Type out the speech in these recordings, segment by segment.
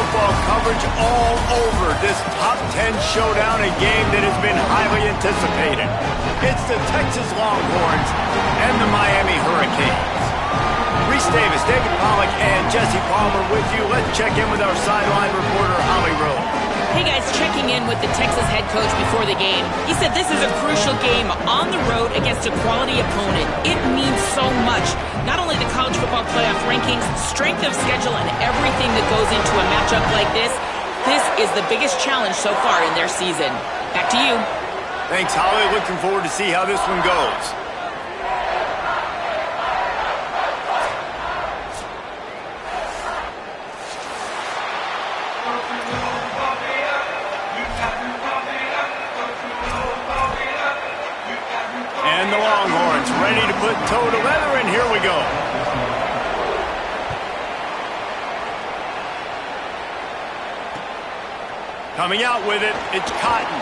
football coverage all over this top 10 showdown, a game that has been highly anticipated. It's the Texas Longhorns and the Miami Hurricanes. Reese Davis, David Pollack, and Jesse Palmer with you. Let's check in with our sideline reporter, Holly Rowe. Hey guys, checking in with the Texas head coach before the game. He said this is a crucial game on the road against a quality opponent. It means so much. Not only the college football playoff rankings, strength of schedule, and everything that goes into a matchup like this. This is the biggest challenge so far in their season. Back to you. Thanks, Holly. Looking forward to see how this one goes. And the Longhorns ready to put toe to leather, and here we go. Coming out with it, it's Cotton.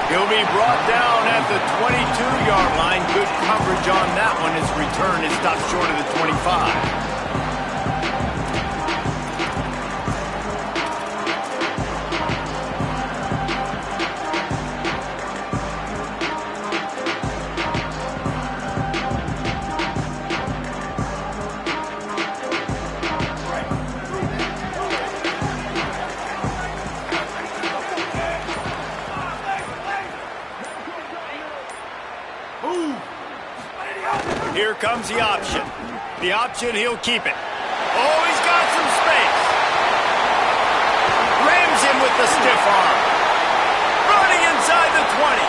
He'll be brought down at the 22-yard line. Good coverage on that one. His return is stopped short of the 25. Here comes the option. The option, he'll keep it. Oh, he's got some space. Rams him with the stiff arm. Running inside the 20.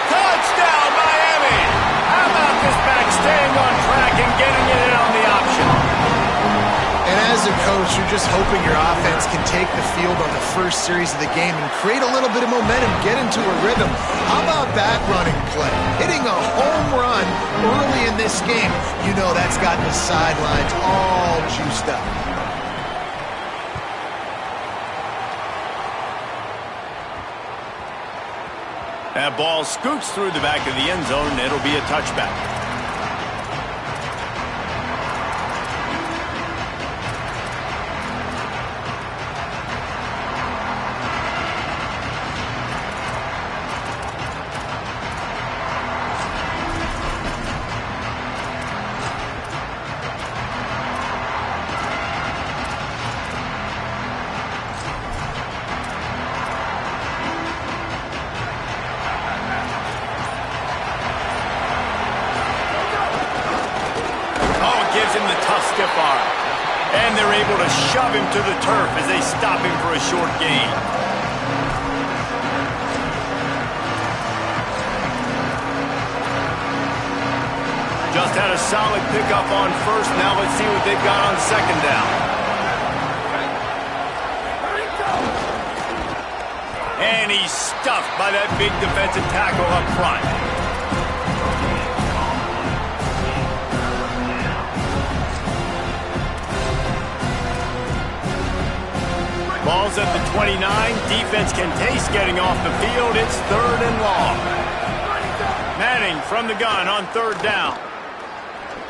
Touchdown, Miami. How about this back staying on track and getting it in on the option? And as a coach, you're just hoping your offense can take the field on the first series of the game and create a little bit of momentum, get into a rhythm. How about that running play? Hitting a home run early in this game, you know that's got the sidelines all juiced up. That ball scoots through the back of the end zone, and it'll be a touchback. Stiff arm. And they're able to shove him to the turf as they stop him for a short gain. Just had a solid pickup on first. Now let's see what they've got on second down. And he's stuffed by that big defensive tackle up front. Ball's at the 29. Defense can taste getting off the field. It's third and long. Manning from the gun on third down.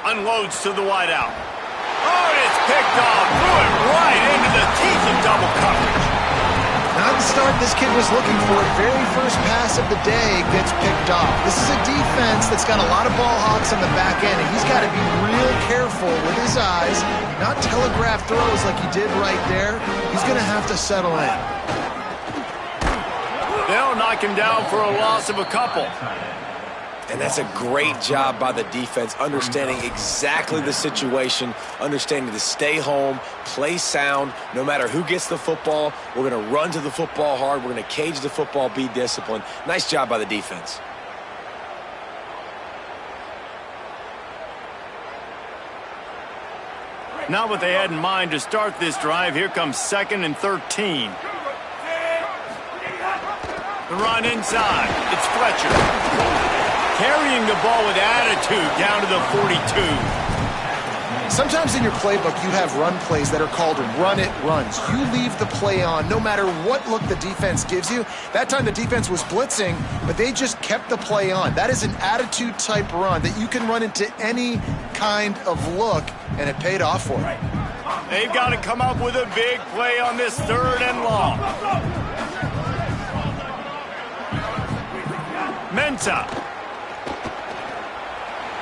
Unloads to the wideout. Oh, and it's picked off. Threw it right into the teeth of double coverage. Not the start this kid was looking for. Very first pass of the day gets picked off. This is a defense that's got a lot of ball hawks on the back end, and he's got to be real careful with his eyes, not telegraph throws like he did right there. He's going to have to settle in. They'll knock him down for a loss of a couple. And that's a great job by the defense, understanding exactly the situation, understanding to stay home, play sound, no matter who gets the football. We're going to run to the football hard. We're going to cage the football, be disciplined. Nice job by the defense. Not what they had in mind to start this drive. Here comes 2nd and 13. The run inside. It's Fletcher. Carrying the ball with attitude down to the 42. Sometimes in your playbook, you have run plays that are called run-it runs. You leave the play on no matter what look the defense gives you. That time the defense was blitzing, but they just kept the play on. That is an attitude-type run that you can run into any kind of look, and it paid off for it. They've got to come up with a big play on this 3rd and long. Mensah.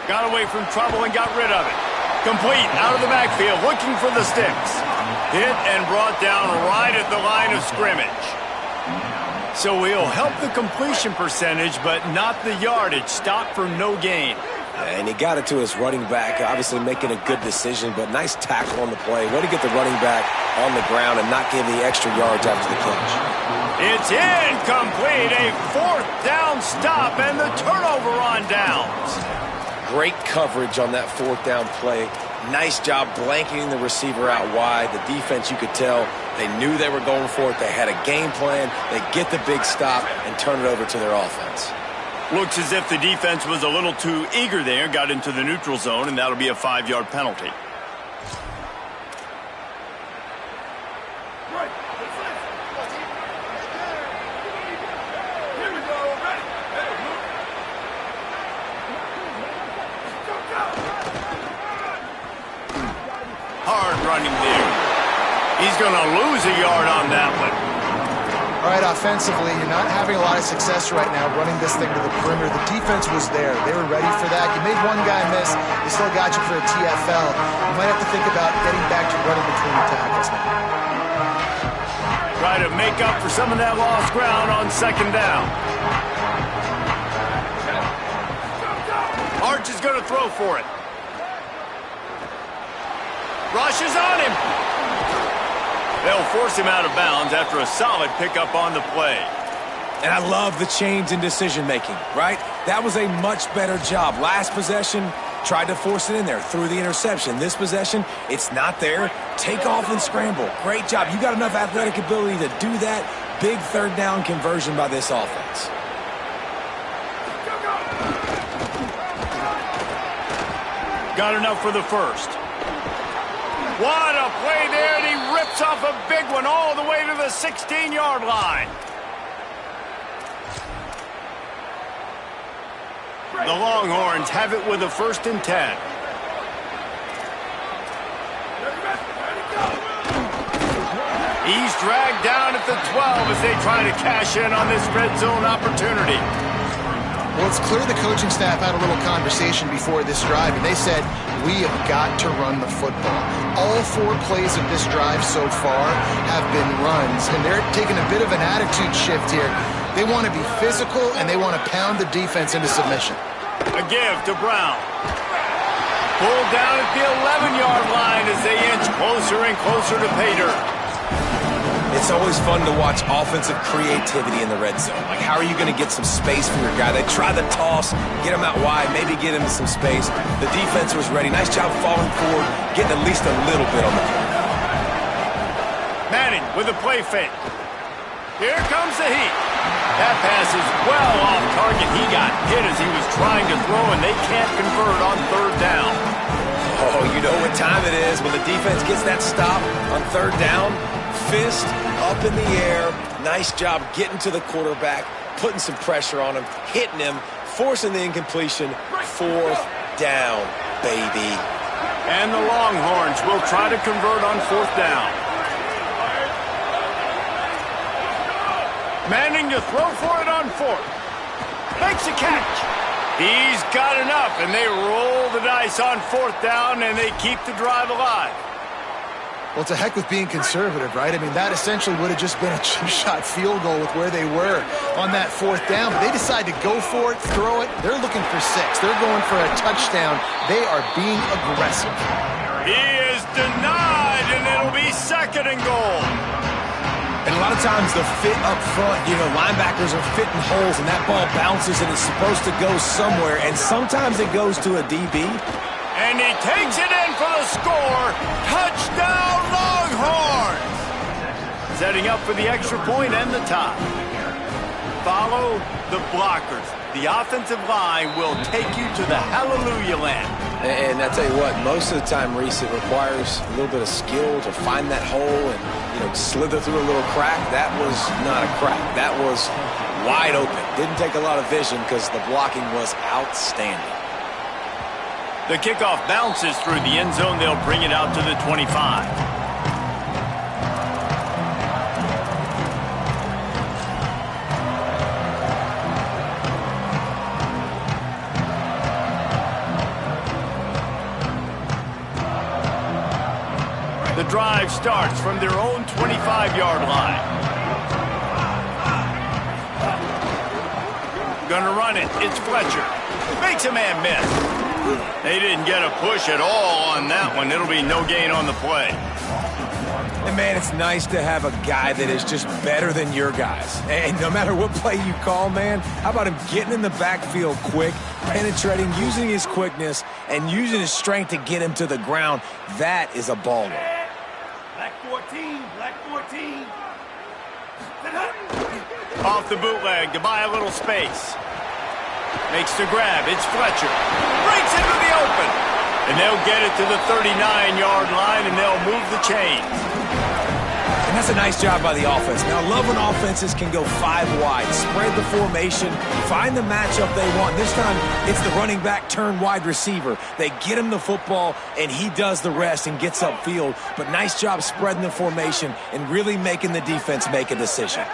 Got away from trouble and got rid of it. Complete out of the backfield, looking for the sticks. Hit and brought down right at the line of scrimmage. So he'll help the completion percentage, but not the yardage. Stop for no gain. And he got it to his running back, obviously making a good decision, but nice tackle on the play. Way to get the running back on the ground and not give the extra yards after the catch. It's incomplete. A 4th down stop and the turnover on downs. Great coverage on that 4th down play. Nice job blanketing the receiver out wide. The defense, you could tell, they knew they were going for it. They had a game plan. They get the big stop and turn it over to their offense. Looks as if the defense was a little too eager there, got into the neutral zone, and that'll be a 5-yard penalty. Hard running there. He's going to lose a yard on that one. All right, offensively, you're not having a lot of success right now running this thing to the perimeter. The defense was there. They were ready for that. You made one guy miss. They still got you for a TFL. You might have to think about getting back to running between the tackles now. Try to make up for some of that lost ground on 2nd down. Arch is going to throw for it. Rush is on him. They'll force him out of bounds after a solid pickup on the play. And I love the change in decision-making, right? That was a much better job. Last possession, tried to force it in there, threw the interception. This possession, it's not there. Take off and scramble. Great job. You got enough athletic ability to do that. Big 3rd down conversion by this offense. Got enough for the 1st. What a play there, and he rips off a big one all the way to the 16-yard line. The Longhorns have it with a 1st and 10. He's dragged down at the 12 as they try to cash in on this red zone opportunity. Well, it's clear the coaching staff had a little conversation before this drive, and they said, we have got to run the football. All 4 plays of this drive so far have been runs, and they're taking a bit of an attitude shift here. They want to be physical, and they want to pound the defense into submission. A give to Brown. Pulled down at the 11-yard line as they inch closer and closer to pay dirt. It's always fun to watch offensive creativity in the red zone. Like, how are you going to get some space for your guy? They try the toss, get him out wide, maybe get him some space. The defense was ready. Nice job falling forward, getting at least a little bit on the play. Manning with a play fake. Here comes the heat. That pass is well off target. He got hit as he was trying to throw, and they can't convert on 3rd down. Oh, you know what time it is when the defense gets that stop on 3rd down. Fist up in the air. Nice job getting to the quarterback, putting some pressure on him, hitting him, forcing the incompletion. 4th down, baby. And the Longhorns will try to convert on 4th down. Manning to throw for it on 4th. Makes a catch. He's got enough, and they roll the dice on 4th down, and they keep the drive alive. Well, to heck with being conservative, right? I mean, that essentially would have just been a two-shot field goal with where they were on that 4th down. But they decide to go for it, throw it. They're looking for 6. They're going for a touchdown. They are being aggressive. He is denied, and it'll be 2nd and goal. And a lot of times the fit up front, you know, linebackers are fitting holes, and that ball bounces, and it's supposed to go somewhere. And sometimes it goes to a DB. And he takes it in for the score. Touchdown, Longhorns! Setting up for the extra point and the tie. Follow the blockers. The offensive line will take you to the hallelujah land. And I tell you what, most of the time, Reese, it requires a little bit of skill to find that hole and, you know, slither through a little crack. That was not a crack. That was wide open. Didn't take a lot of vision because the blocking was outstanding. The kickoff bounces through the end zone. They'll bring it out to the 25. The drive starts from their own 25-yard line. Gonna run it. It's Fletcher. Makes a man miss. They didn't get a push at all on that one. It'll be no gain on the play. And, man, it's nice to have a guy that is just better than your guys. And no matter what play you call, man, how about him getting in the backfield quick, penetrating, using his quickness, and using his strength to get him to the ground? That is a baller. Black 14, black 14. Off the bootleg to buy a little space. Makes the grab. It's Fletcher. Breaks into the open. And they'll get it to the 39-yard line, and they'll move the chains. And that's a nice job by the offense. Now, I love when offenses can go 5 wide, spread the formation, find the matchup they want. This time, it's the running back turned wide receiver. They get him the football, and he does the rest and gets upfield. But nice job spreading the formation and really making the defense make a decision.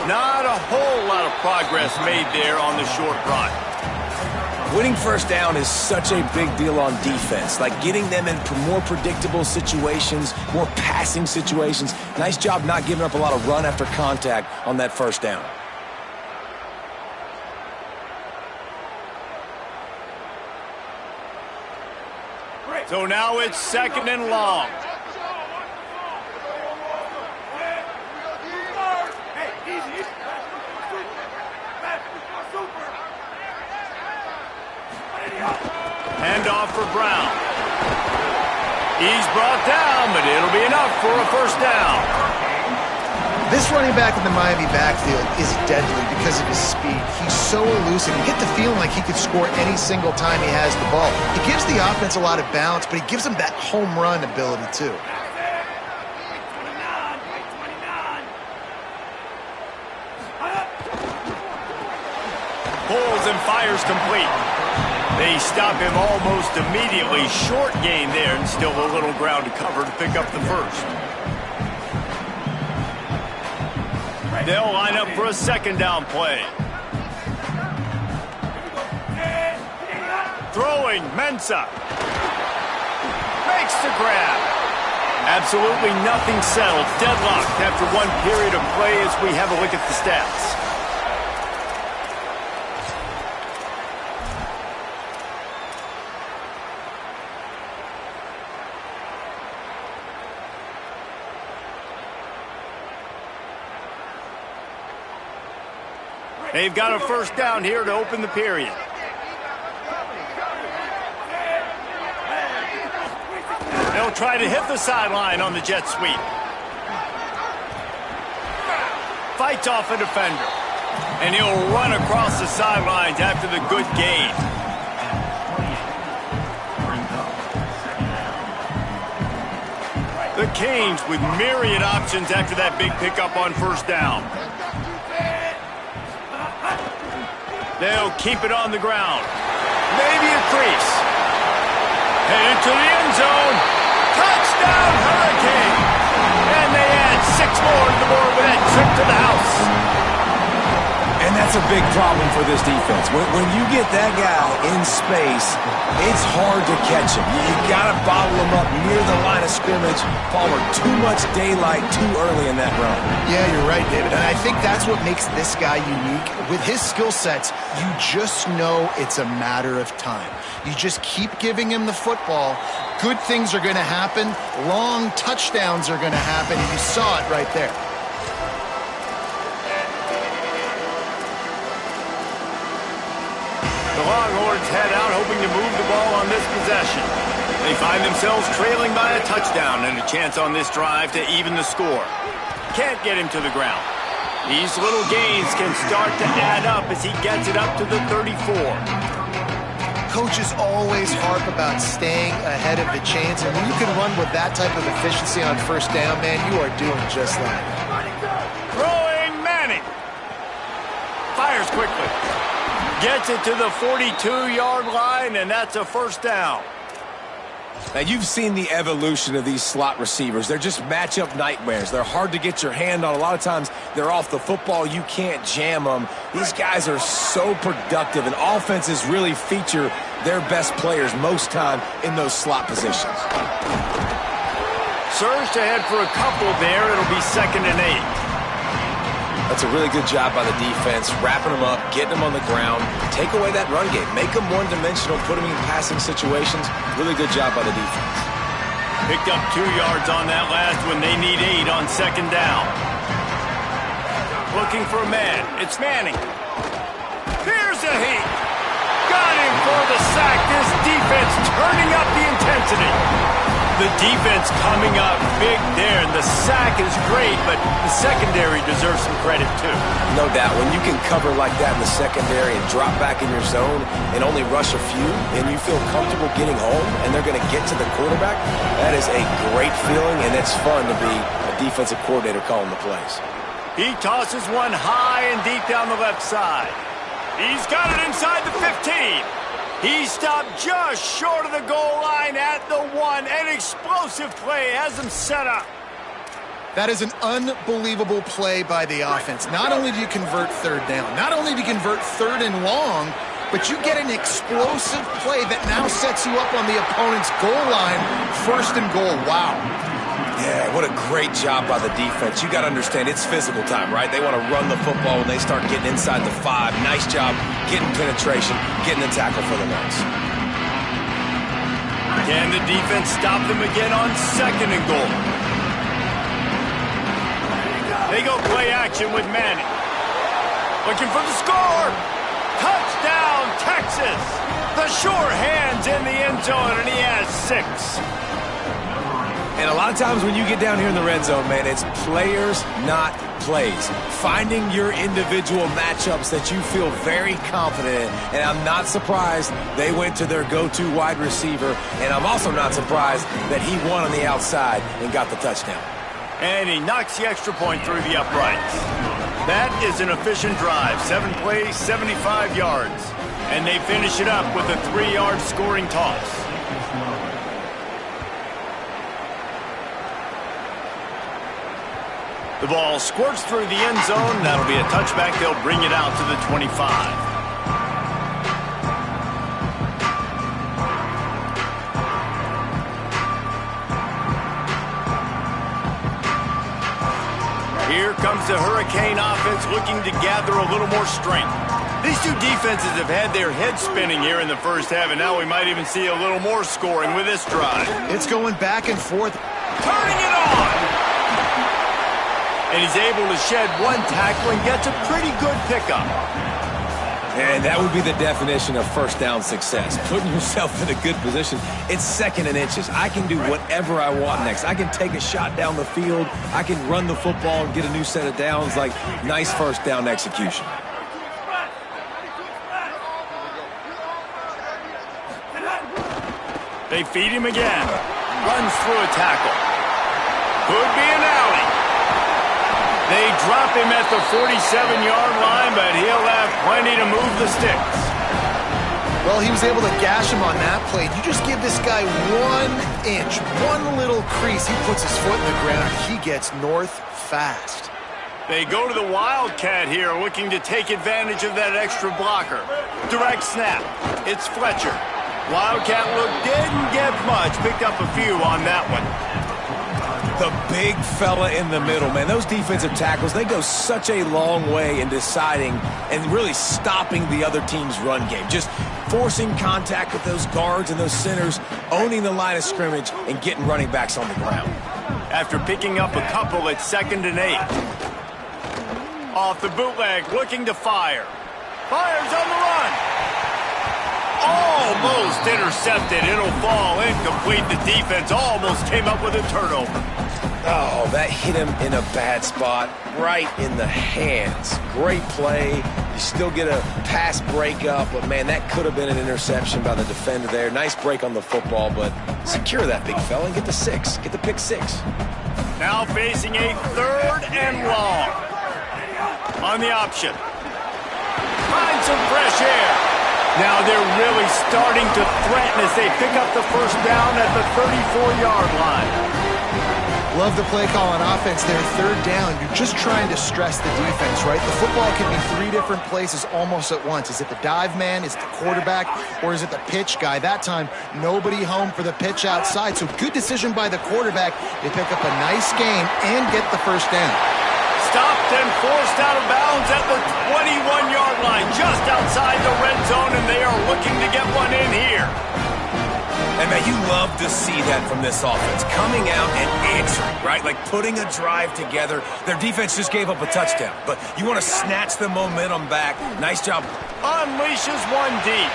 Not a whole lot of progress made there on the short run. Winning first down is such a big deal on defense, like getting them in more predictable situations, more passing situations. Nice job not giving up a lot of run after contact on that first down. So now it's 2nd and long. Handoff for Brown. He's brought down, but it'll be enough for a first down. This running back in the Miami backfield is deadly because of his speed. He's so elusive. You get the feeling like he could score any single time he has the ball. He gives the offense a lot of balance, but he gives them that home run ability too. Pulls and fires complete. They stop him almost immediately. Short gain there, and still a little ground to cover to pick up the first. They'll line up for a 2nd down play. Throwing, Mensah. Makes the grab. Absolutely nothing settled. Deadlocked after one period of play as we have a look at the stats. They've got a first down here to open the period. They'll try to hit the sideline on the jet sweep. Fights off a defender. And he'll run across the sidelines after the good gain. The Canes with myriad options after that big pickup on first down. They'll keep it on the ground. Maybe a crease. Headed to the end zone. Touchdown, Hurricane! And they add 6 more to the board with that trip to the house. And that's a big problem for this defense. When you get that guy in space, it's hard to catch him. You got to bottle him up near the line of scrimmage. Palmer, too much daylight too early in that run. Yeah, you're right, David. And I think that's what makes this guy unique. With his skill sets, you just know it's a matter of time. You just keep giving him the football. Good things are going to happen. Long touchdowns are going to happen. And you saw it right there. The Longhorns head out hoping to move the ball on this possession. They find themselves trailing by a touchdown and a chance on this drive to even the score. Can't get him to the ground. These little gains can start to add up as he gets it up to the 34. Coaches always harp about staying ahead of the chains, and when you can run with that type of efficiency on first down, man, you are doing just that. Throwing Manning. Fires quickly. Gets it to the 42-yard line, and that's a first down. Now, you've seen the evolution of these slot receivers. They're just matchup nightmares. They're hard to get your hand on. A lot of times, they're off the football. You can't jam them. These guys are so productive, and offenses really feature their best players most time in those slot positions. Surged ahead for a couple there. It'll be 2nd and 8. That's a really good job by the defense, wrapping them up, getting them on the ground, take away that run game, make them one-dimensional, put them in passing situations. Really good job by the defense. Picked up 2 yards on that last one. They need 8 on 2nd down. Looking for a man. It's Manning. Here's a heat. Got him for the sack. This defense turning up the intensity. The defense coming up big there, and the sack is great, but the secondary deserves some credit too. No doubt. When you can cover like that in the secondary and drop back in your zone and only rush a few, and you feel comfortable getting home, and they're going to get to the quarterback, that is a great feeling, and it's fun to be a defensive coordinator calling the plays. He tosses one high and deep down the left side. He's got it inside the 15. He stopped just short of the goal line at the 1. An explosive play has him set up. That is an unbelievable play by the offense. Not only do you convert 3rd down, not only do you convert 3rd and long, but you get an explosive play that now sets you up on the opponent's goal line, 1st and goal. Wow. Yeah, what a great job by the defense. You got to understand, it's physical time, right? They want to run the football when they start getting inside the 5. Nice job getting penetration, getting the tackle for the loss. Can the defense stop them again on 2nd and goal? They go play action with Manning. Looking for the score. Touchdown, Texas. The sure hands in the end zone, and he has 6. And a lot of times when you get down here in the red zone, man, it's players, not plays. Finding your individual matchups that you feel very confident in. And I'm not surprised they went to their go-to wide receiver. And I'm also not surprised that he won on the outside and got the touchdown. And he knocks the extra point through the uprights. That is an efficient drive. 7 plays, 75 yards. And they finish it up with a 3-yard scoring toss. The ball squirts through the end zone. That'll be a touchback. They'll bring it out to the 25. Here comes the Hurricane offense looking to gather a little more strength. These two defenses have had their heads spinning here in the first half, and now we might even see a little more scoring with this drive. It's going back and forth. Turning it on! And he's able to shed one tackle and gets a pretty good pickup. And that would be the definition of first down success. Putting yourself in a good position. It's 2nd and inches. I can do whatever I want next. I can take a shot down the field. I can run the football and get a new set of downs. Like, nice first down execution. They feed him again. Runs through a tackle. Could be an alley. They drop him at the 47-yard line, but he'll have plenty to move the sticks. Well, he was able to gash him on that play. You just give this guy 1 inch, one little crease. He puts his foot in the ground. He gets north fast. They go to the Wildcat here, looking to take advantage of that extra blocker. Direct snap. It's Fletcher. Wildcat look didn't get much. Picked up a few on that one. The big fella in the middle, man. Those defensive tackles, they go such a long way in deciding and really stopping the other team's run game. Just forcing contact with those guards and those centers, owning the line of scrimmage, and getting running backs on the ground. After picking up a couple at 2nd and 8. Off the bootleg, looking to fire. Fires on the run. Almost intercepted. It'll fall incomplete. The defense almost came up with a turnover. Oh, that hit him in a bad spot, right in the hands. Great play. You still get a pass breakup, but, man, that could have been an interception by the defender there. Nice break on the football, but secure that big fella and get the 6. Get the pick 6. Now facing a 3rd and long. On the option. find some fresh air. Now they're really starting to threaten as they pick up the first down at the 34-yard line. Love the play call on offense there. Third down, you're just trying to stress the defense, right? The football can be three different places almost at once. Is it the dive man? Is it the quarterback? Or is it the pitch guy? That time, nobody home for the pitch outside. So good decision by the quarterback. They pick up a nice gain and get the first down. Stopped and forced out of bounds at the 21-yard line, just outside the red zone, and they are looking to get one in here. And, man, you love to see that from this offense, coming out and answering, right? Like putting a drive together. Their defense just gave up a touchdown, but you want to snatch the momentum back. Nice job. Unleashes one deep.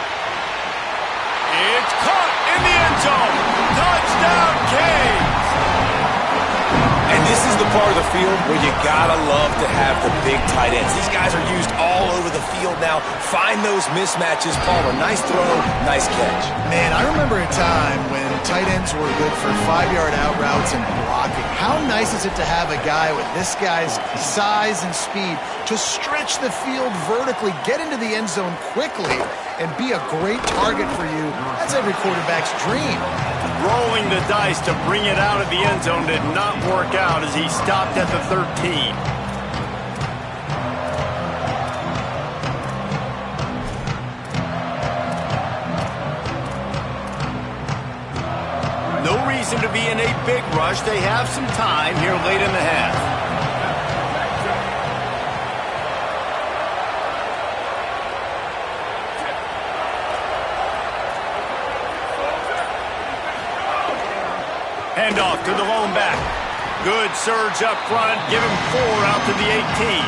It's caught in the end zone. Touchdown, Ncaaids. And this is the part of the field where you gotta love to have the big tight ends. These guys are used all over the field now. Find those mismatches. Palmer, nice throw, nice catch. Man, I remember a time when tight ends were good for 5-yard out routes and blocking. How nice is it to have a guy with this guy's size and speed to stretch the field vertically, get into the end zone quickly, and be a great target for you? That's every quarterback's dream. Rolling the dice to bring it out of the end zone did not work out as he stopped at the 13. No reason to be in a big rush. They have some time here late in the half. Handoff to the lone back. Good surge up front. Give him 4 out to the 18.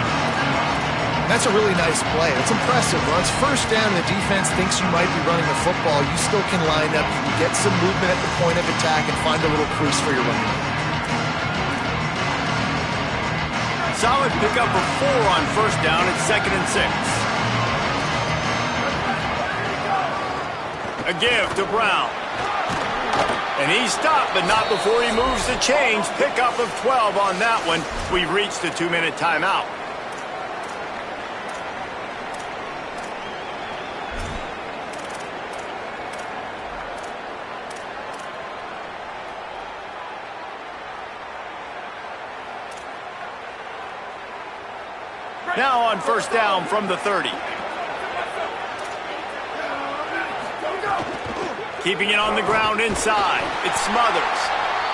That's a really nice play. It's impressive. Once first down, the defense thinks you might be running the football. You still can line up. You can get some movement at the point of attack and find a little crease for your running. Solid pickup of 4 on first down at 2nd and 6. A give to Brown. And he stopped, but not before he moves the chains. Pickup of 12 on that one. We've reached the 2-minute timeout. Now on first down from the 30. Keeping it on the ground inside. It Smothers.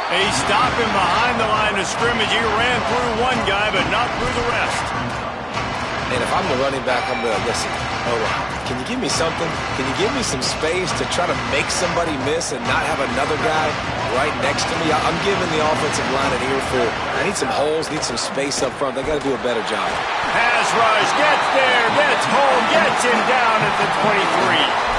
He stopped him behind the line of scrimmage. He ran through one guy, but not through the rest. And if I'm the running back, I'm going to listen. Hold on. Can you give me something? Can you give me some space to try to make somebody miss and not have another guy right next to me? I'm giving the offensive line an earful. I need some holes, need some space up front. They got to do a better job. Pass rush, gets there, gets home, gets him down at the 23.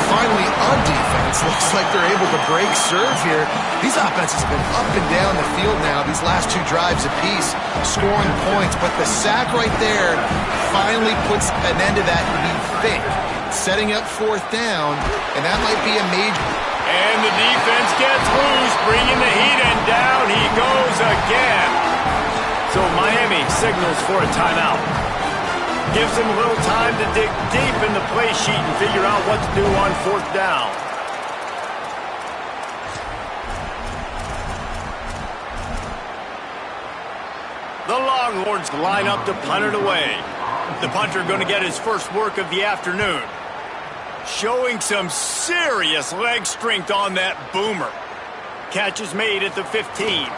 Finally, on defense, looks like they're able to break serve here. These offenses have been up and down the field now, these last 2 drives apiece, scoring points. But the sack right there finally puts an end to that, we think. Setting up 4th down, and that might be a major. And the defense gets loose, bringing the heat, and down he goes again. So Miami signals for a timeout. Gives them a little time to dig deep in the play sheet and figure out what to do on 4th down. The Longhorns line up to punt it away. The punter going to get his first work of the afternoon. Showing some serious leg strength on that boomer. Catch is made at the 15.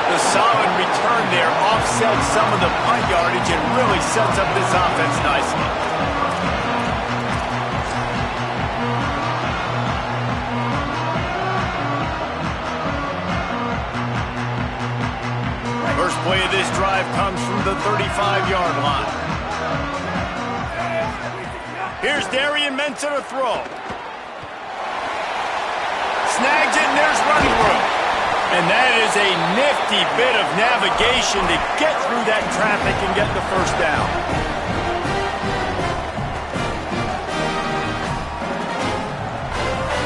The solid return there offsets some of the punt yardage and really sets up this offense nicely. First play of this drive comes from the 35-yard line. Here's Darian Mensah to throw. Snags it, and there's running room. And that is a nifty bit of navigation to get through that traffic and get the first down.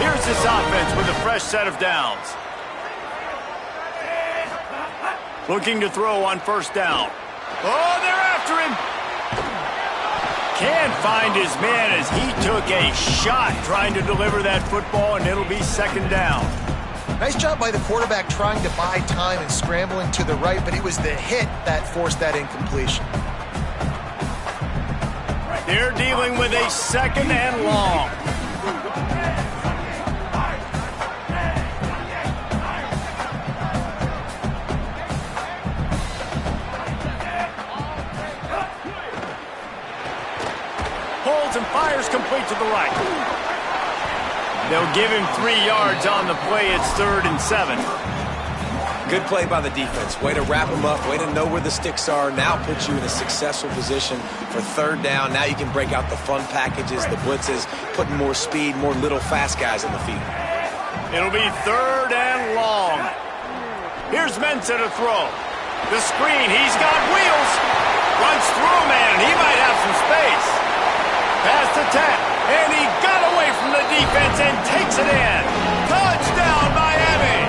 Here's this offense with a fresh set of downs. Looking to throw on first down. Oh, they're after him. Can't find his man as he took a shot trying to deliver that football, and it'll be second down. Nice job by the quarterback trying to buy time and scrambling to the right, but it was the hit that forced that incompletion. They're dealing with a second and long. Holds and fires complete to the right. They'll give him 3 yards on the play. It's 3rd and 7. Good play by the defense. Way to wrap them up. Way to know where the sticks are. Now puts you in a successful position for 3rd down. Now you can break out the fun packages, the blitzes, putting more speed, more little fast guys in the field. It'll be 3rd and long. Here's Mensah to throw. The screen. He's got wheels. Runs through a man, and he might have some space. Past the 10, and he got away from the defense and takes it in. Touchdown, Miami!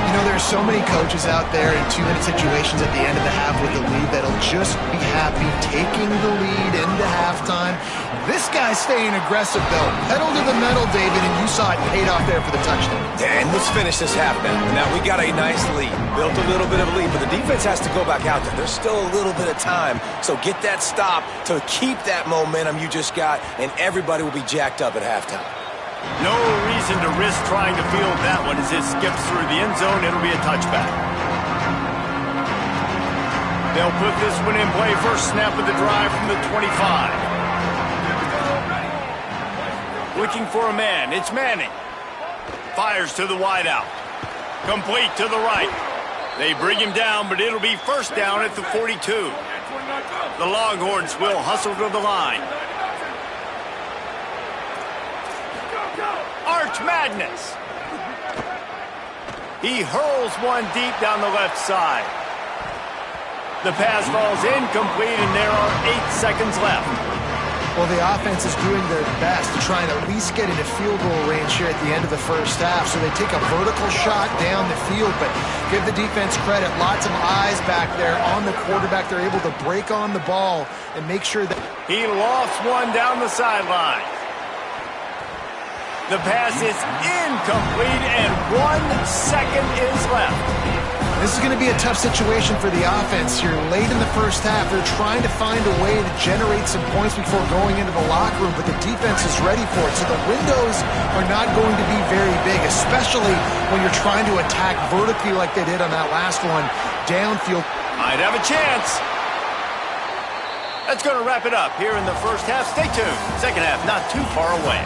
You know, there's so many coaches out there in 2-minute situations at the end of the half with the lead that'll just be happy taking the lead into halftime. This guy's staying aggressive, though. Pedal to the metal, David, and you saw it paid off there for the touchdown. And let's finish this half now. Now, we got a nice lead. Built a little bit of a lead, but the defense has to go back out there. There's still a little bit of time, so get that stop to keep that momentum you just got, and everybody will be jacked up at halftime. No reason to risk trying to field that one as it skips through the end zone. It'll be a touchback. They'll put this one in play. First snap of the drive from the 25. Looking for a man. It's Manning. Fires to the wideout. Complete to the right. They bring him down, but it'll be first down at the 42. The Longhorns will hustle to the line. Arch Madness. He hurls one deep down the left side. The pass falls incomplete, and there are 8 seconds left. Well, the offense is doing their best to try and at least get into field goal range here at the end of the first half. So they take a vertical shot down the field, but give the defense credit. Lots of eyes back there on the quarterback. They're able to break on the ball and make sure that... He lofts one down the sideline. The pass is incomplete, and 1 second is left. This is going to be a tough situation for the offense here. Late in the first half, they're trying to find a way to generate some points before going into the locker room, but the defense is ready for it. So the windows are not going to be very big, especially when you're trying to attack vertically like they did on that last one, downfield. Might have a chance. That's going to wrap it up here in the first half. Stay tuned. Second half not too far away.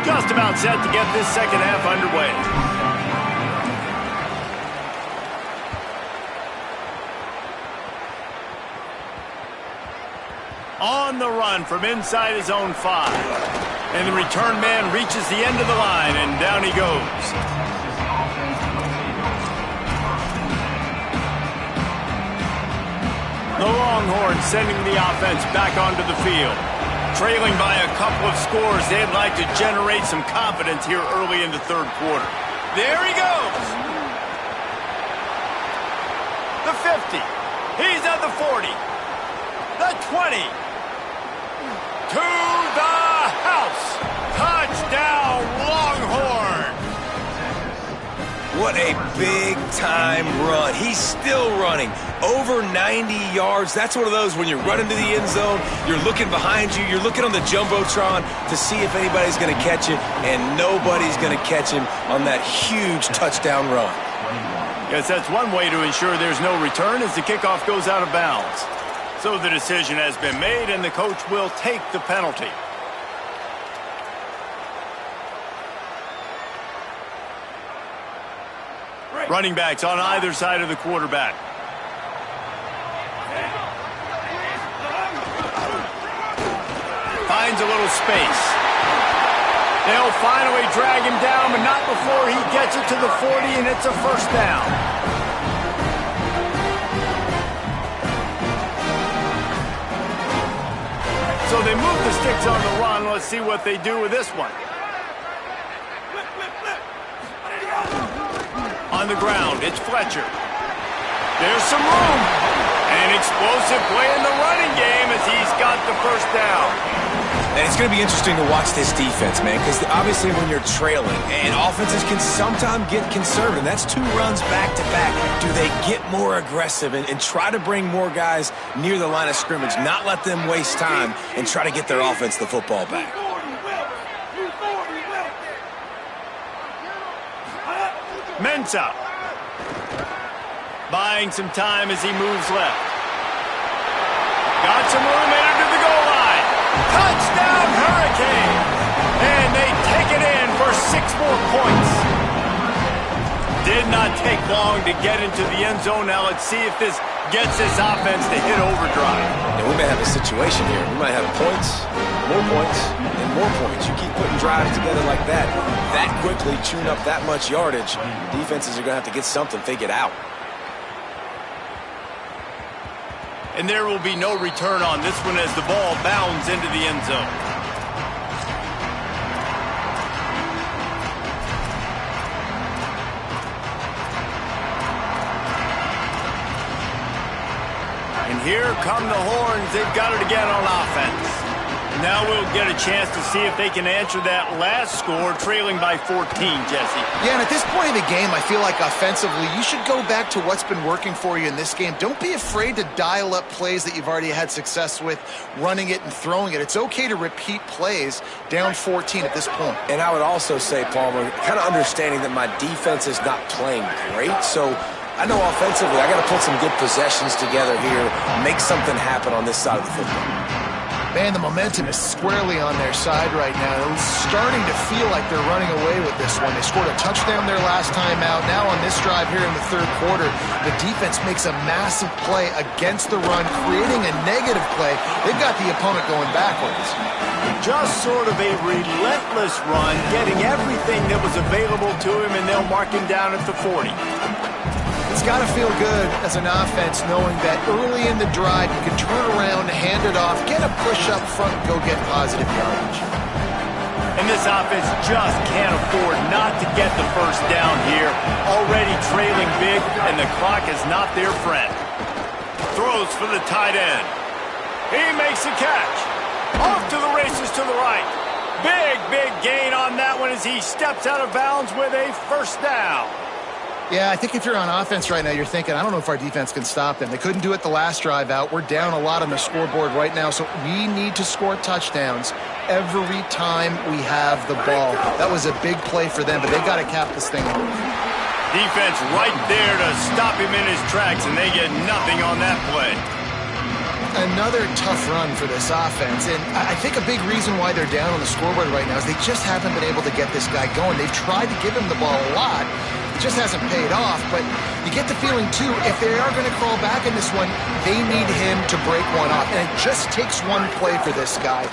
Just about set to get this second half underway. On the run from inside his own 5. And the return man reaches the end of the line, and down he goes. The Longhorns sending the offense back onto the field. Trailing by a couple of scores, they'd like to generate some confidence here early in the third quarter. There he goes. The 50. He's at the 40. The 20. To the house. Touchdown, Longhorn. What a big-time run. He's still running. Over 90 yards. That's one of those when you're running to the end zone, you're looking behind you, you're looking on the Jumbotron to see if anybody's going to catch it, and nobody's going to catch him on that huge touchdown run. Yes, that's one way to ensure there's no return as the kickoff goes out of bounds. So the decision has been made, and the coach will take the penalty. Running backs on either side of the quarterback. Finds a little space. They'll finally drag him down, but not before he gets it to the 40, and it's a first down. So they move the sticks on the run. Let's see what they do with this one. on the ground. It's Fletcher. There's some room. An explosive play in the running game as he's got the first down. And it's going to be interesting to watch this defense, man, because obviously when you're trailing, and offenses can sometimes get conservative. That's 2 runs back-to-back. Do they get more aggressive and try to bring more guys near the line of scrimmage, not let them waste time, and try to get their offense the football back? Mensah buying some time as he moves left. Got some room in to the goal line. Touchdown, Hurricane! And they take it in for 6 more points. Did not take long to get into the end zone. Now let's see if this gets this offense to hit overdrive. And we may have a situation here. We might have points, and more points. You keep putting drives together like that quickly, chewing up that much yardage, defenses are going to have to get something figured out. And there will be no return on this one as the ball bounds into the end zone. And here come the horns. They've got it again on offense. Now we'll get a chance to see if they can answer that last score, trailing by 14, Jesse. Yeah, and at this point in the game, I feel like offensively, you should go back to what's been working for you in this game. Don't be afraid to dial up plays that you've already had success with, running it and throwing it. It's okay to repeat plays down 14 at this point. And I would also say, Palmer, kind of understanding that my defense is not playing great, so I know offensively I got to put some good possessions together here, make something happen on this side of the football. Man, the momentum is squarely on their side right now. It's starting to feel like they're running away with this one. They scored a touchdown their last time out. Now on this drive here in the 3rd quarter, the defense makes a massive play against the run, creating a negative play. They've got the opponent going backwards. Just sort of a relentless run, getting everything that was available to him, and they'll mark him down at the 40. It's got to feel good as an offense knowing that early in the drive you can turn around, hand it off, get a push up front, and go get positive yardage. And this offense just can't afford not to get the first down here. Already trailing big, and the clock is not their friend. Throws for the tight end. He makes a catch. Off to the races to the right. Big gain on that one as he steps out of bounds with a first down. Yeah, I think if you're on offense right now, you're thinking, I don't know if our defense can stop them. They couldn't do it the last drive out. We're down a lot on the scoreboard right now, so we need to score touchdowns every time we have the ball. That was a big play for them, but they got to cap this thing off. Defense right there to stop him in his tracks, and they get nothing on that play. Another tough run for this offense, and I think a big reason why they're down on the scoreboard right now is they just haven't been able to get this guy going. They've tried to give him the ball a lot. It just hasn't paid off, but you get the feeling, too, if they are going to crawl back in this one, they need him to break one off, and it just takes one play for this guy.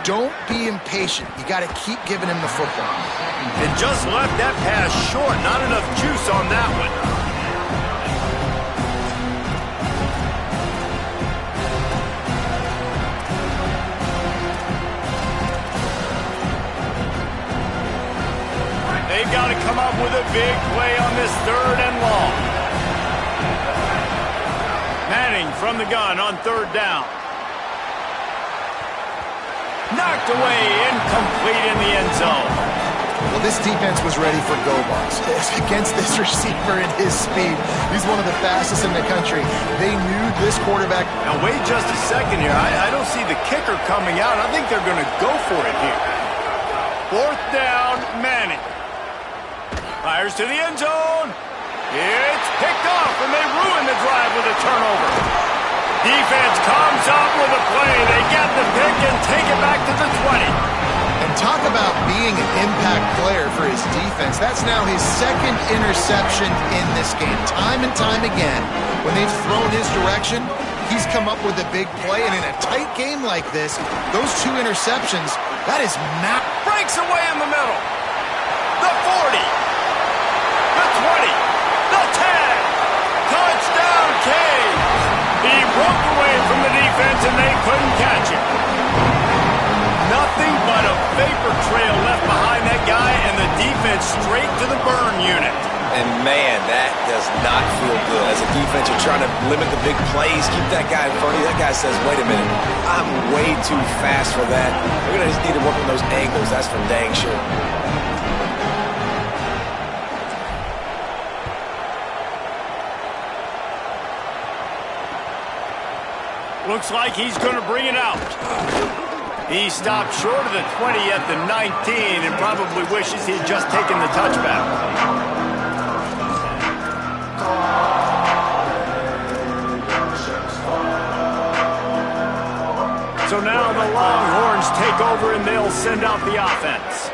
Don't be impatient. You got to keep giving him the football. And just left that pass short. Not enough juice on that one. They've got to come up with a big play on this 3rd and long. Manning from the gun on 3rd down. Knocked away, incomplete in the end zone. Well, this defense was ready for go balls against this receiver and his speed. He's one of the fastest in the country. They knew this quarterback. Now, wait just a second here. I don't see the kicker coming out. I think they're going to go for it here. 4th down, Manning. Fires to the end zone. It's picked off, and they ruin the drive with a turnover. Defense comes up with a play. They get the pick and take it back to the 20. And talk about being an impact player for his defense. That's now his 2nd interception in this game. Time and time again, when they've thrown his direction, he's come up with a big play. And in a tight game like this, those 2 interceptions, that is not. Breaks away in the middle. The 40. The 20. The 10. Touchdown, Ncaaids. He broke away from the defense, and they couldn't catch him. Nothing but a vapor trail left behind that guy, and the defense straight to the burn unit. And, man, that does not feel good. As a defense, you're trying to limit the big plays, keep that guy in front of you. That guy says, wait a minute, I'm way too fast for that. We're going to just need to work on those angles. That's for dang sure. Looks like he's going to bring it out. He stopped short of the 20 at the 19 and probably wishes he had just taken the touchback. So now the Longhorns take over and they'll send out the offense.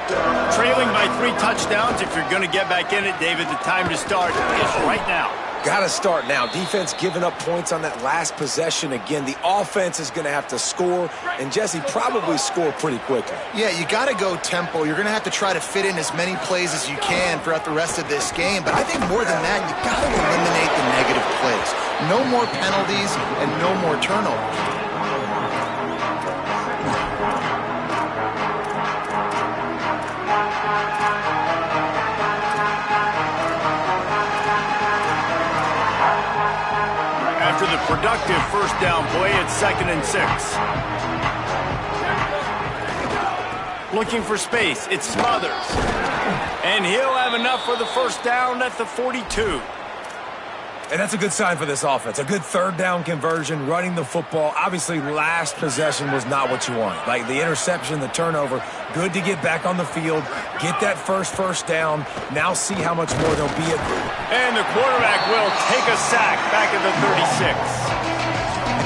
Trailing by 3 touchdowns, if you're going to get back in it, David, the time to start is right now. Got to start now. Defense giving up points on that last possession. Again, the offense is going to have to score, and Jesse probably score pretty quickly. Yeah, you got to go tempo. You're going to have to try to fit in as many plays as you can throughout the rest of this game. But I think more than that, you got to eliminate the negative plays. No more penalties and no more turnovers. After the productive first down play, it's 2nd and 6. Looking for space, it's Smothers. And he'll have enough for the first down at the 42. And that's a good sign for this offense. A good 3rd down conversion, running the football. Obviously, last possession was not what you want. Like the interception, the turnover, good to get back on the field, get that first down. Now see how much more there'll be. And the quarterback will take a sack back at the 36.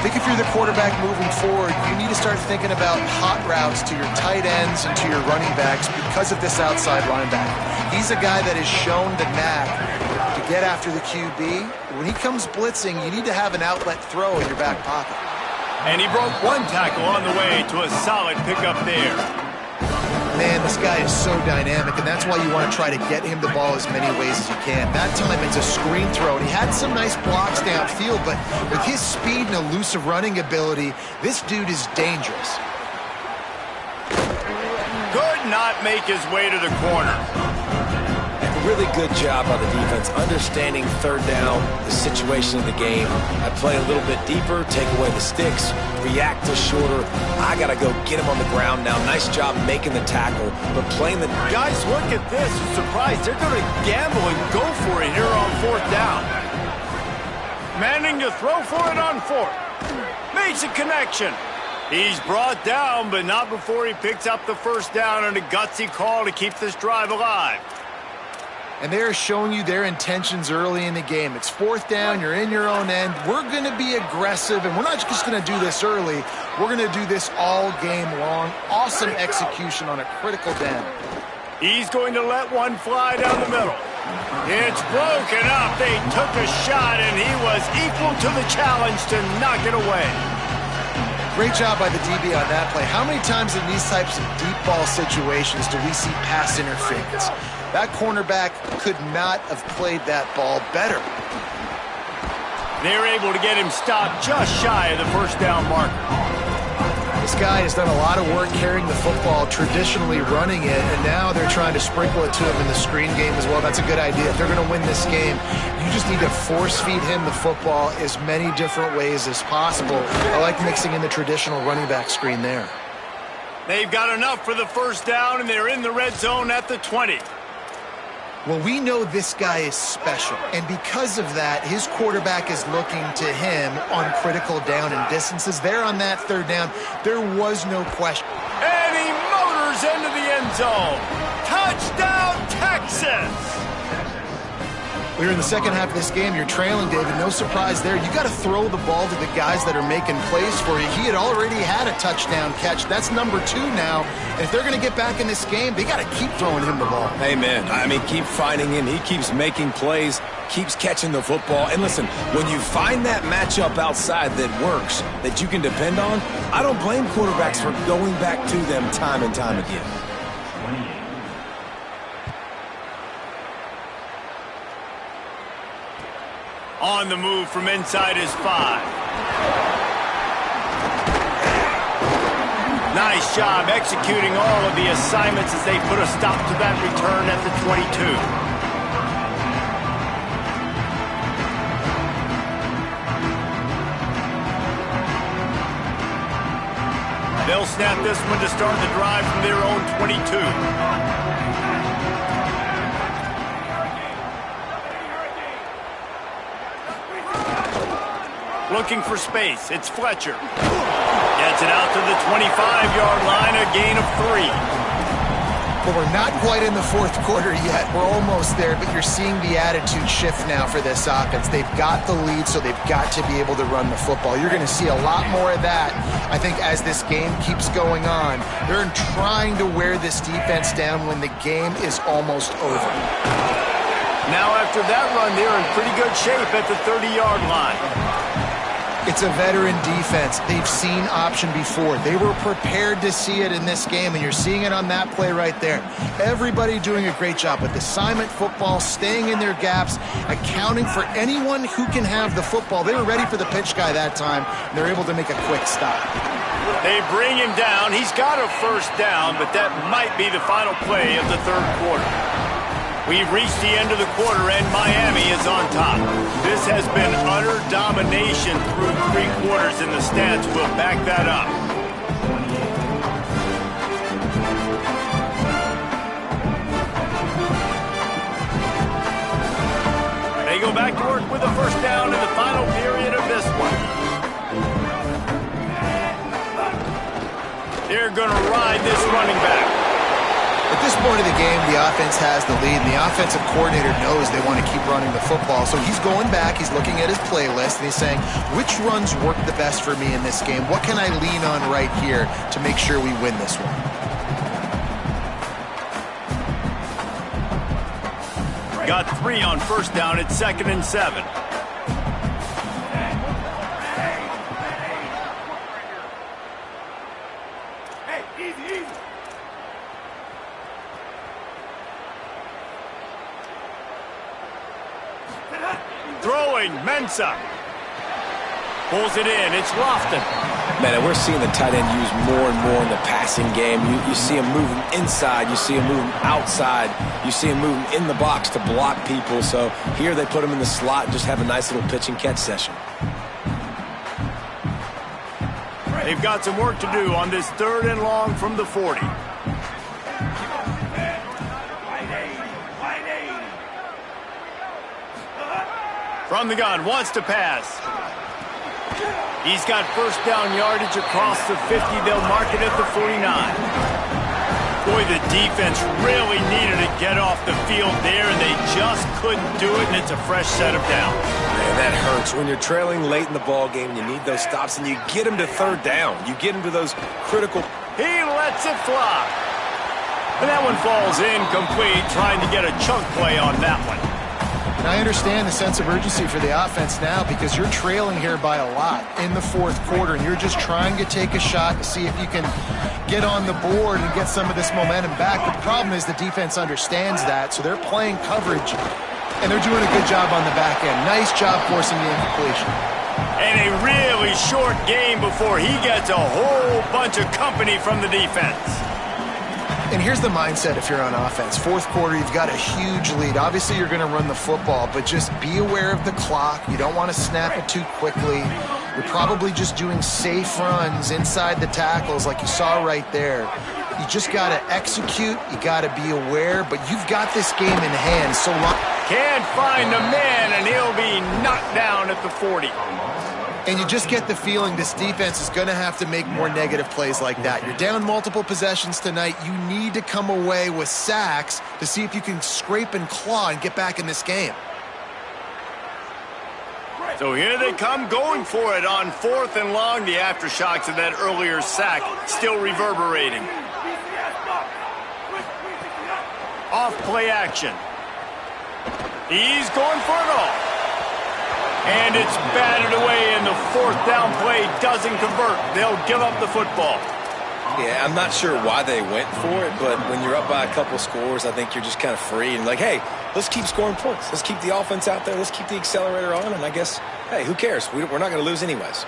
I think if you're the quarterback moving forward, you need to start thinking about hot routes to your tight ends and to your running backs because of this outside linebacker. He's a guy that has shown the knack to get after the QB. When he comes blitzing, you need to have an outlet throw in your back pocket. And he broke 1 tackle on the way to a solid pickup there. Man, this guy is so dynamic, and that's why you want to try to get him the ball as many ways as you can. That time it's a screen throw, and he had some nice blocks downfield, but with his speed and elusive running ability, this dude is dangerous. Could not make his way to the corner. Really good job by the defense, understanding 3rd down, the situation of the game. I play a little bit deeper, take away the sticks, react to shorter. I got to go get him on the ground now. Nice job making the tackle, but playing the... Guys, look at this. I'm surprised. They're going to gamble and go for it here on 4th down. Manning to throw for it on 4th. Makes a connection. He's brought down, but not before he picks up the first down and a gutsy call to keep this drive alive. And they're showing you their intentions early in the game. It's 4th down, you're in your own end. We're going to be aggressive, and we're not just going to do this early. We're going to do this all game long. Awesome execution on a critical down. He's going to let one fly down the middle. It's broken up. They took a shot, and he was equal to the challenge to knock it away. Great job by the DB on that play. How many times in these types of deep ball situations do we see pass interference? That cornerback could not have played that ball better. They're able to get him stopped just shy of the first down marker. This guy has done a lot of work carrying the football, traditionally running it, and now they're trying to sprinkle it to him in the screen game as well. That's a good idea. If they're going to win this game, you just need to force feed him the football as many different ways as possible. I like mixing in the traditional running back screen there. They've got enough for the first down, and they're in the red zone at the 20. Well, we know this guy is special, and because of that, his quarterback is looking to him on critical down and distances. There on that 3rd down, there was no question. And he motors into the end zone. Touchdown, Texas! We're in the second half of this game. You're trailing, David. No surprise there. You got to throw the ball to the guys that are making plays for you. He had already had a touchdown catch. That's number 2 now. And if they're going to get back in this game, they got to keep throwing him the ball. Amen. I mean, keep finding him. He keeps making plays, keeps catching the football. And listen, when you find that matchup outside that works, that you can depend on, I don't blame quarterbacks for going back to them time and time again. On the move from inside his 5. Nice job executing all of the assignments as they put a stop to that return at the 22. They'll snap this one to start the drive from their own 22. Looking for space. It's Fletcher. Gets it out to the 25-yard line, a gain of 3. Well, we're not quite in the fourth quarter yet. We're almost there, but you're seeing the attitude shift now for this offense. They've got the lead, so they've got to be able to run the football. You're going to see a lot more of that, I think, as this game keeps going on. They're trying to wear this defense down when the game is almost over. Now, after that run, they're in pretty good shape at the 30-yard line. It's a veteran defense. They've seen option before. They were prepared to see it in this game, and you're seeing it on that play right there. Everybody doing a great job with assignment football, staying in their gaps, accounting for anyone who can have the football. They were ready for the pitch guy that time, and they're able to make a quick stop. They bring him down. He's got a first down, but that might be the final play of the third quarter. We've reached the end of the quarter, and Miami is on top. This has been utter domination through 3 quarters, and the stats will back that up. They go back to work with a first down in the final period of this one. They're going to ride this running back. At this point of the game, the offense has the lead, and the offensive coordinator knows they want to keep running the football. So he's going back, he's looking at his playlist, and he's saying, which runs work the best for me in this game? What can I lean on right here to make sure we win this one? Got 3 on first down. It's 2nd and 7. Hey, easy. Throwing, Mensah. Pulls it in. It's Lofton. Man, and we're seeing the tight end used more and more in the passing game. You see him moving inside. You see him moving outside. You see him moving in the box to block people. So here they put him in the slot and just have a nice little pitch and catch session. They've got some work to do on this 3rd and long from the 40. From the gun, wants to pass. He's got first down yardage across the 50. They'll mark it at the 49. Boy, the defense really needed to get off the field there, and they just couldn't do it, and it's a fresh set of downs. Man, that hurts. When you're trailing late in the ball game, you need those stops, and you get them to 3rd down. You get them to those critical. He lets it fly. And that one falls incomplete, trying to get a chunk play on that one. And I understand the sense of urgency for the offense now because you're trailing here by a lot in the fourth quarter, and you're just trying to take a shot to see if you can get on the board and get some of this momentum back. The problem is the defense understands that, so they're playing coverage, and they're doing a good job on the back end. Nice job forcing the incompletion. And a really short game before he gets a whole bunch of company from the defense. And here's the mindset if you're on offense. Fourth quarter, you've got a huge lead. Obviously, you're going to run the football, but just be aware of the clock. You don't want to snap it too quickly. You're probably just doing safe runs inside the tackles like you saw right there. You just got to execute. You got to be aware, but you've got this game in hand. So long. Can't find the man, and he'll be knocked down at the 40. And you just get the feeling this defense is going to have to make more negative plays like that. You're down multiple possessions tonight. You need to come away with sacks to see if you can scrape and claw and get back in this game. So here they come going for it on 4th and long. The aftershocks of that earlier sack still reverberating. Off play action. He's going for it all. And it's batted away, and the 4th down play doesn't convert. They'll give up the football. Yeah, I'm not sure why they went for it, but when you're up by a couple scores, I think you're just kind of free and like, hey, let's keep scoring points. Let's keep the offense out there. Let's keep the accelerator on, and I guess, hey, who cares? We're not going to lose anyways.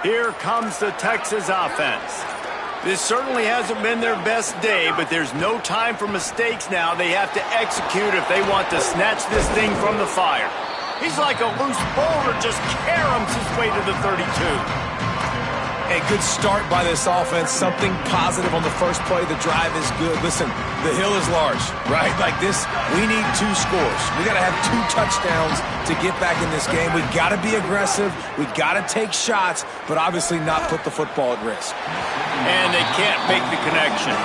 Here comes the Texas offense. This certainly hasn't been their best day, but there's no time for mistakes now. They have to execute if they want to snatch this thing from the fire. He's like a loose boulder, just caroms his way to the 32. A good start by this offense. Something positive on the first play. The drive is good. Listen, the hill is large, right? Like this, we need 2 scores. We got to have 2 touchdowns to get back in this game. We got to be aggressive. We got to take shots, but obviously not put the football at risk. And they can't make the connection.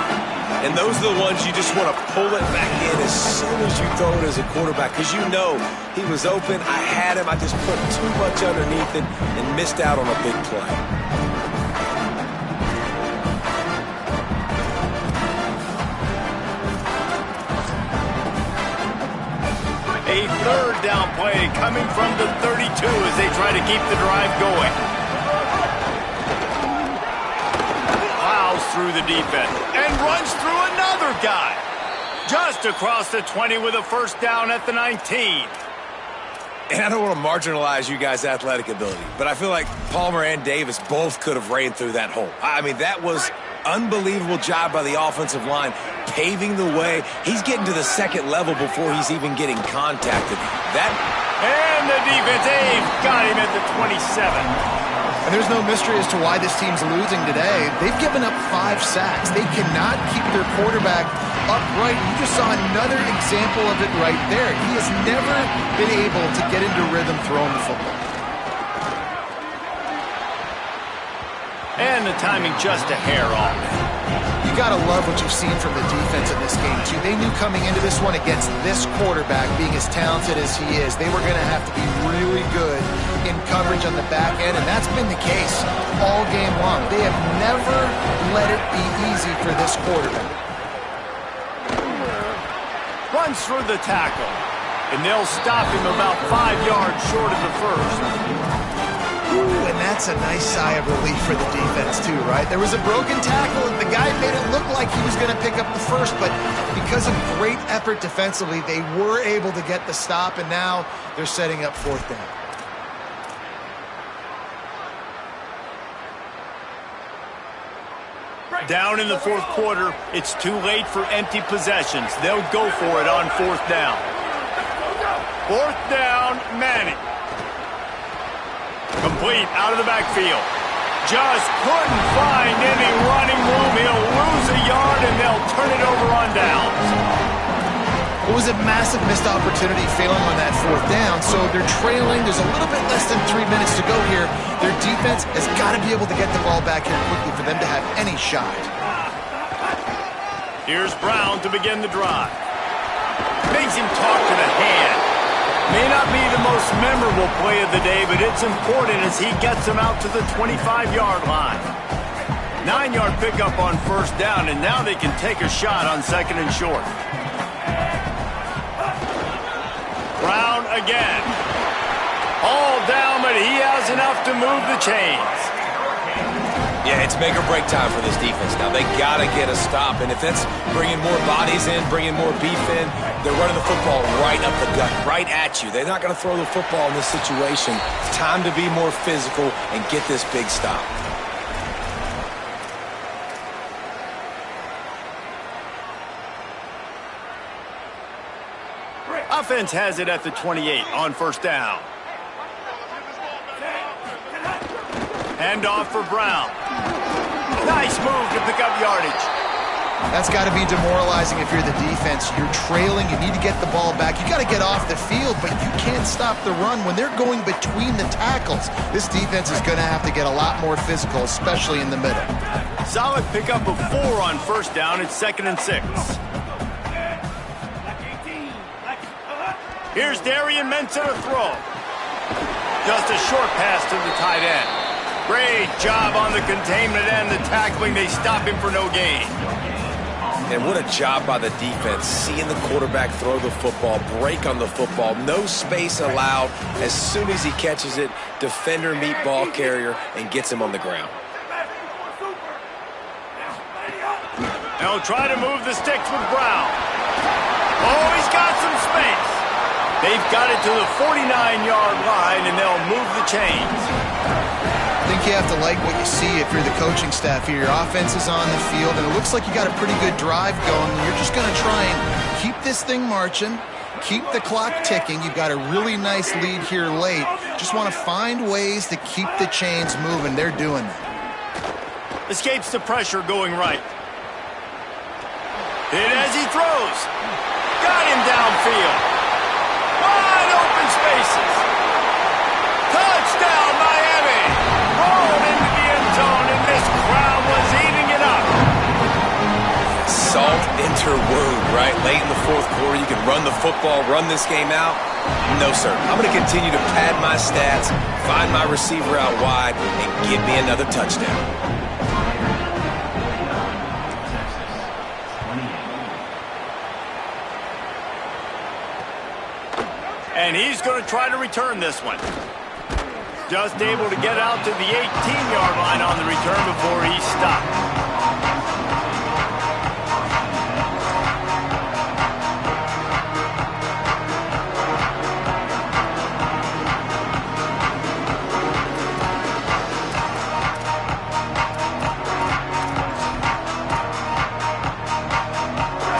And those are the ones you just want to pull it back in as soon as you throw it as a quarterback, because you know he was open. I had him. I just put too much underneath it and missed out on a big play. A third down play coming from the 32 as they try to keep the drive going. Plows through the defense and runs through another guy. Just across the 20 with a first down at the 19. And I don't want to marginalize you guys' athletic ability, but I feel like Palmer and Davis both could have ran through that hole. I mean, that was unbelievable job by the offensive line, paving the way. He's getting to the second level before he's even getting contacted. And the defense, got him at the 27. And there's no mystery as to why this team's losing today. They've given up 5 sacks. They cannot keep their quarterback upright. You just saw another example of it right there. He has never been able to get into rhythm throwing the football. And the timing just a hair off. You got to love what you've seen from the defense in this game, too. They knew coming into this one against this quarterback, being as talented as he is, they were going to have to be really good in coverage on the back end, and that's been the case all game long. They have never let it be easy for this quarterback. Runs through the tackle, and they'll stop him about 5 yards short of the first. Ooh, and that's a nice sigh of relief for the defense, too, right? There was a broken tackle, and the guy made it look like he was going to pick up the first, but because of great effort defensively, they were able to get the stop, and now they're setting up 4th down. Down in the 4th quarter, it's too late for empty possessions. They'll go for it on 4th down. 4th down, Manning. Complete out of the backfield. Just couldn't find any running room. He'll lose a yard, and they'll turn it over on downs. It was a massive missed opportunity failing on that 4th down, so they're trailing. There's a little bit less than 3 minutes to go here. Their defense has got to be able to get the ball back here quickly for them to have any shot. Here's Brown to begin the drive. Makes him talk to the hand. May not be the most memorable play of the day, but it's important as he gets them out to the 25-yard line. 9-yard pickup on 1st down, and now they can take a shot on 2nd and short. Brown again. All down, but he has enough to move the chains. Yeah, it's make or break time for this defense now. They got to get a stop, and if that's bringing more bodies in, bringing more beef in, they're running the football right up the gut, right at you. They're not going to throw the football in this situation. It's time to be more physical and get this big stop. Offense has it at the 28 on 1st down. Hand off for Brown. Nice move to pick up yardage. That's got to be demoralizing if you're the defense. You're trailing. You need to get the ball back. You got to get off the field, but you can't stop the run when they're going between the tackles. This defense is going to have to get a lot more physical, especially in the middle. Solid pickup of 4 on 1st down. It's 2nd and 6. Here's Darian Mensah to throw. Just a short pass to the tight end. Great job on the containment and the tackling. They stop him for no gain. And what a job by the defense, seeing the quarterback throw the football, break on the football, no space allowed. As soon as he catches it, defender meet ball carrier and gets him on the ground. They'll try to move the sticks with Brown. Oh, he's got some space. They've got it to the 49-yard line, and they'll move the chains. I think you have to like what you see if you're the coaching staff here. Your offense is on the field, and it looks like you got a pretty good drive going. You're just going to try and keep this thing marching, keep the clock ticking. You've got a really nice lead here late. Just want to find ways to keep the chains moving. They're doing that. Escapes the pressure going right. Hit as he throws. Got him downfield. Wide open spaces. Touchdown, Miami. Rolled into the end zone, and this crowd was eating it up. Salt into wound, right? Late in the fourth quarter, you can run the football, run this game out. No, sir. I'm going to continue to pad my stats, find my receiver out wide, and give me another touchdown. And he's going to try to return this one. Just able to get out to the 18-yard line on the return before he stopped.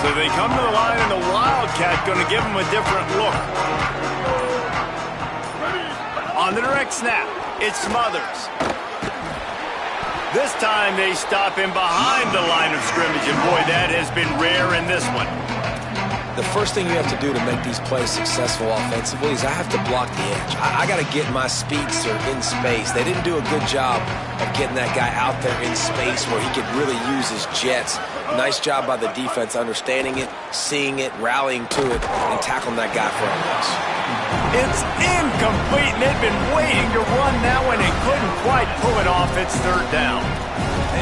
So they come to the line, and the Wildcat going to give him a different look. On the direct snap, it's Smothers. This time they stop him behind the line of scrimmage, and boy, that has been rare in this one. The first thing you have to do to make these plays successful offensively is I have to block the edge. I got to get my speedster in space. They didn't do a good job of getting that guy out there in space where he could really use his jets. Nice job by the defense understanding it, seeing it, rallying to it, and tackling that guy for a loss. It's incomplete, and they've been waiting to run that one and couldn't quite pull it off. It's third down.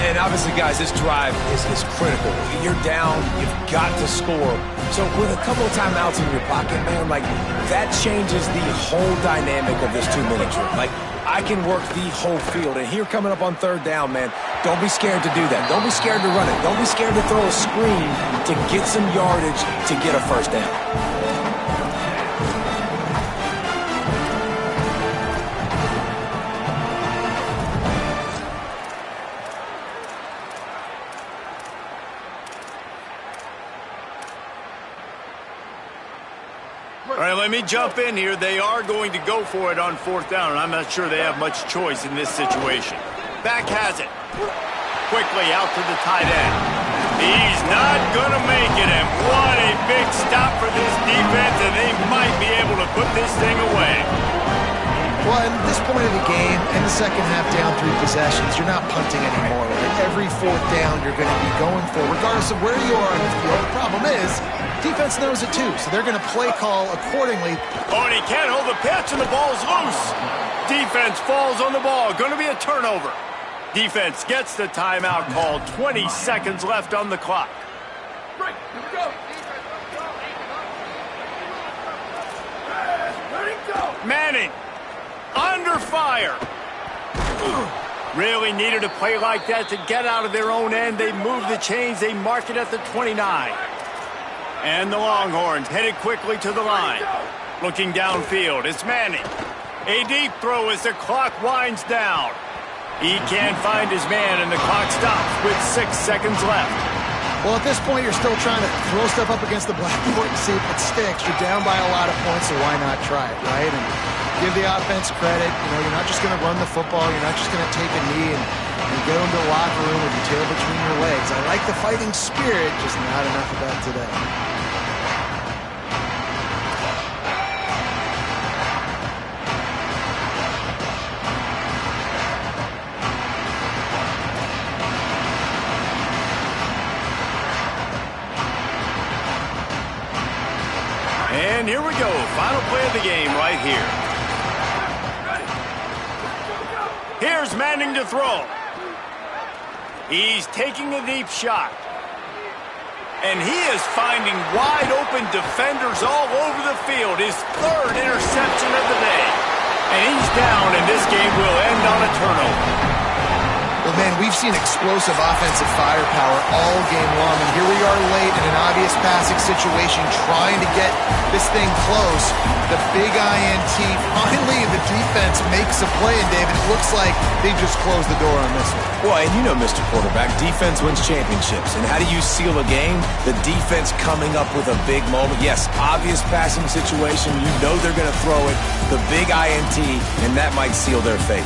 And obviously, guys, this drive is critical. You're down, you've got to score. So with a couple of timeouts in your pocket, man, like, that changes the whole dynamic of this 2-minute drill. Like, I can work the whole field. And here coming up on third down, man, don't be scared to do that. Don't be scared to run it. Don't be scared to throw a screen to get some yardage to get a first down. All right, let me jump in here. They are going to go for it on fourth down, and I'm not sure they have much choice in this situation. Back has it. Quickly out to the tight end. He's not going to make it, and what a big stop for this defense, and they might be able to put this thing away. Well, at this point of the game, in the second half, down 3 possessions, you're not punting anymore. Right? Every fourth down you're going to be going for, regardless of where you are on the field. The problem is, defense knows it too, so they're going to play call accordingly. Oh, and he can't hold the pitch, and the ball's loose. Defense falls on the ball. Going to be a turnover. Defense gets the timeout called. 20 seconds left on the clock. Right, here we go. Ready, go. Manning, under fire. Really needed a play like that to get out of their own end. They move the chains. They mark it at the 29. And the Longhorns headed quickly to the line. Looking downfield, it's Manning. A deep throw as the clock winds down. He can't find his man, and the clock stops with 6 seconds left. Well, at this point, you're still trying to throw stuff up against the blackboard and see if it sticks. You're down by a lot of points, so why not try it, right? And give the offense credit. You know, you're not just going to run the football. You're not just going to take a knee and go into the locker room with your tail between your legs. I like the fighting spirit, just not enough of that today. And here we go. Final play of the game right here. Here's Manning to throw. He's taking a deep shot. And he is finding wide open defenders all over the field. His third interception of the day. And he's down, and this game will end on a turnover. Well, man, we've seen explosive offensive firepower all game long, and here we are late in an obvious passing situation trying to get this thing close. The big INT, finally the defense makes a play, and David, it looks like they just closed the door on this one. Well, and you know, Mr. Quarterback, defense wins championships. And how do you seal a game? The defense coming up with a big moment. Yes, obvious passing situation. You know they're going to throw it. The big INT, and that might seal their fate.